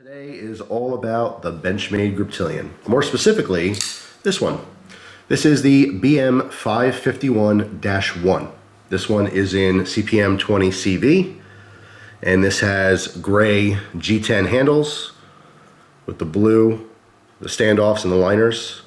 Today is all about the Benchmade Griptilian. More specifically, this one. This is the BM551-1. This one is in CPM 20 CV, and this has gray G10 handles with the blue, the standoffs and the liners.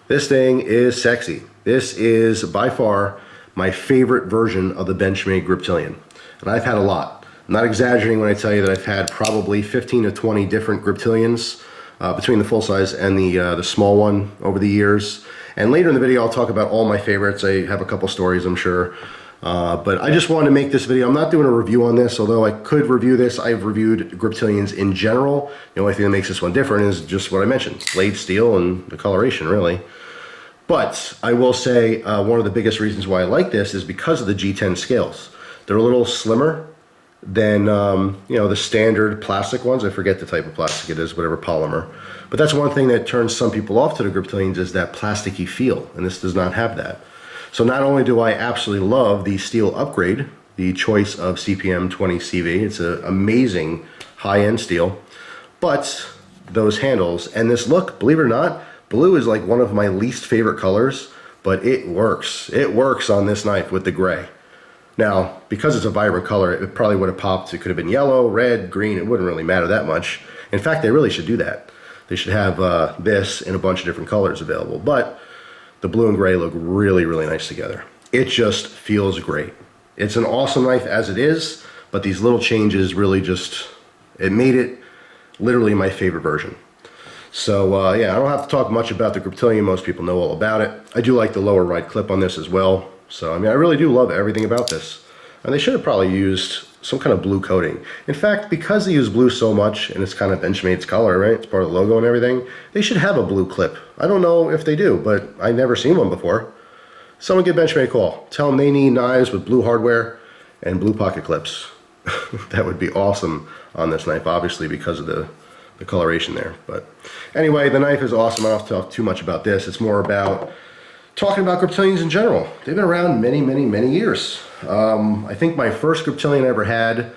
This thing is sexy. This is by far my favorite version of the Benchmade Griptilian, and I've had a lot. I'm not exaggerating when I tell you that I've had probably 15 to 20 different Griptilians between the full size and the small one over the years. And later in the video, I'll talk about all my favorites. I have a couple stories, I'm sure. But I just wanted to make this video. I'm not doing a review on this, although I could review this. I've reviewed Griptilians in general. The only thing that makes this one different is just what I mentioned, blade steel and the coloration, really. But I will say one of the biggest reasons why I like this is because of the G10 scales. They're a little slimmer than the standard plastic ones. I forget the type of plastic it is, whatever polymer. But that's one thing that turns some people off to the Griptilians is that plasticky feel, and this does not have that. So not only do I absolutely love the steel upgrade, the choice of CPM 20 CV, it's an amazing high-end steel, but those handles and this look, believe it or not, blue is like one of my least favorite colors, but it works. It works on this knife with the gray. Now, because it's a vibrant color, it probably would have popped. It could have been yellow, red, green. It wouldn't really matter that much. In fact, they really should do that. They should have this in a bunch of different colors available. But the blue and gray look really, really nice together. It just feels great. It's an awesome knife as it is, but these little changes really it made it literally my favorite version. So yeah, I don't have to talk much about the Griptilian. Most people know all about it. I do like the lower right clip on this as well. So, I mean, I really do love everything about this. And they should have probably used some kind of blue coating. In fact, because they use blue so much, and it's kind of Benchmade's color, right? It's part of the logo and everything, they should have a blue clip. I don't know if they do, but I've never seen one before. Someone give Benchmade a call. Tell them they need knives with blue hardware and blue pocket clips. That would be awesome on this knife, obviously, because of the coloration there. But anyway, the knife is awesome. I don't have to talk too much about this. It's more about talking about Griptilians in general. They've been around many, many, many years. I think my first Griptilian I ever had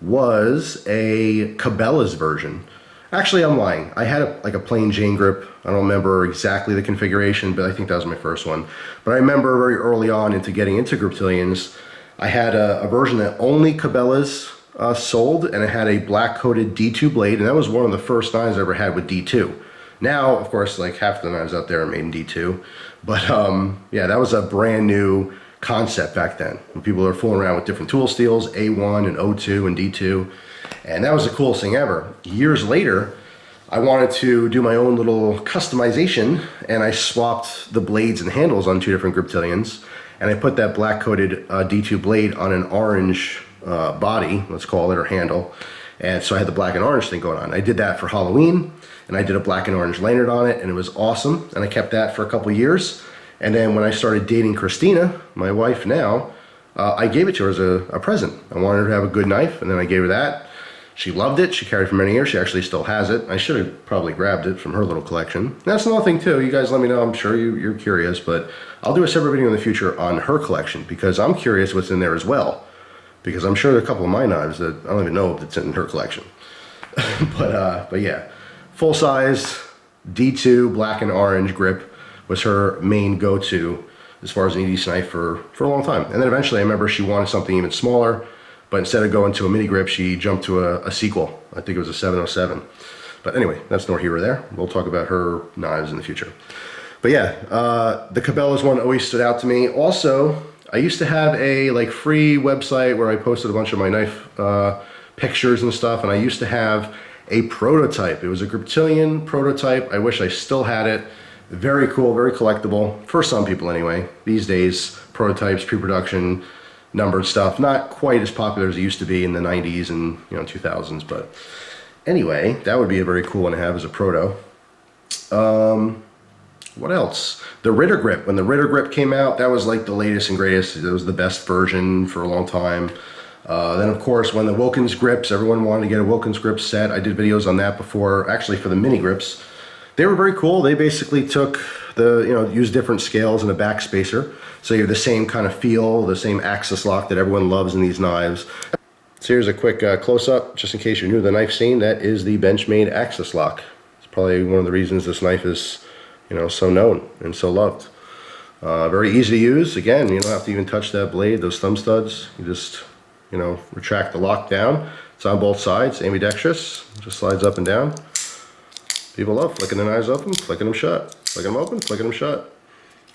was a Cabela's version. Actually, I'm lying. I had a plain Jane grip. I don't remember exactly the configuration, but I think that was my first one. But I remember very early on into getting into Griptilians, I had a version that only Cabela's sold, and it had a black-coated D2 blade, and that was one of the first knives I ever had with D2. Now, of course, like half the knives out there are made in D2. But yeah, that was a brand new concept back then, when people were fooling around with different tool steels, A1 and O2 and D2. And that was the coolest thing ever. Years later, I wanted to do my own little customization, and I swapped the blades and handles on two different Griptilians, and I put that black-coated D2 blade on an orange body, let's call it, or handle. And so I had the black and orange thing going on. I did that for Halloween, and I did a black and orange lanyard on it, and it was awesome. And I kept that for a couple years. And then when I started dating Christina, my wife now, I gave it to her as a present. I wanted her to have a good knife, and then I gave her that. She loved it. She carried it for many years. She actually still has it. I should have probably grabbed it from her little collection. And that's another thing too. You guys let me know. I'm sure you're curious, but I'll do a separate video in the future on her collection, because I'm curious what's in there as well. Because I'm sure there are a couple of my knives that I don't even know if it's in her collection. but yeah, full size D2 black and orange grip was her main go-to as far as an EDC knife for a long time. And then eventually I remember she wanted something even smaller, but instead of going to a mini grip, she jumped to a sequel. I think it was a 707. But anyway, that's nor here or there. We'll talk about her knives in the future. But yeah, the Cabela's one always stood out to me. Also, I used to have a free website where I posted a bunch of my knife pictures and stuff, and I used to have a prototype. It was a Griptilian prototype. I wish I still had it. Very cool, very collectible, for some people anyway. These days, prototypes, pre-production, numbered stuff, not quite as popular as it used to be in the 90s and 2000s, but anyway, that would be a very cool one to have as a proto. What else? The Ritter Grip. When the Ritter Grip came out, that was like the latest and greatest. It was the best version for a long time. Then of course, when the Wilkins grips, everyone wanted to get a Wilkins grip set. I did videos on that before, actually for the mini grips. They were very cool. They basically took used different scales and a back spacer. So you have the same kind of feel, the same axis lock that everyone loves in these knives. So here's a quick close-up, just in case you're new to the knife scene. That is the Benchmade Axis Lock. It's probably one of the reasons this knife is, you know, so known and so loved. Very easy to use. Again, you don't have to even touch that blade, those thumb studs. You just, you know, retract the lock down. It's on both sides, ambidextrous. Just slides up and down. People love flicking their knives open, flicking them shut, flicking them open, flicking them shut.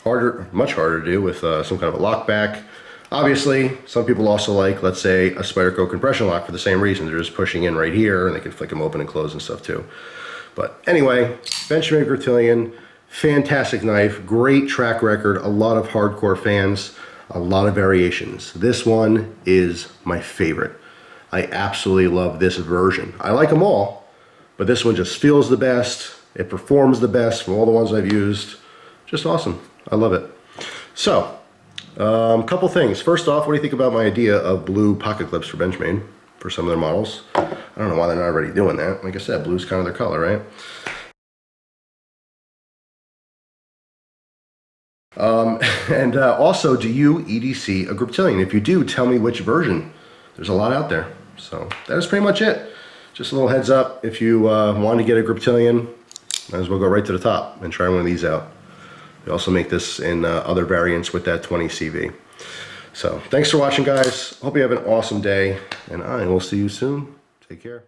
Harder, much harder to do with some kind of a lock back. Obviously, some people also like, let's say, a Spyderco compression lock for the same reason. They're just pushing in right here, and they can flick them open and close and stuff too. But anyway, Benchmade Griptilian, fantastic knife, great track record, a lot of hardcore fans, a lot of variations. This one is my favorite. I absolutely love this version. I like them all, but this one just feels the best. It performs the best from all the ones I've used. Just awesome. I love it. So, couple things. First off, what do you think about my idea of blue pocket clips for Benchmade for some of their models? I don't know why they're not already doing that. Like I said, blue's kind of their color, right? Also, do you EDC a Griptilian? If you do, tell me which version. There's a lot out there. So that is pretty much it. Just a little heads up, if you want to get a Griptilian, might as well go right to the top and try one of these out. We also make this in other variants with that 20 CV. So thanks for watching, guys. Hope you have an awesome day, and I will see you soon. Take care.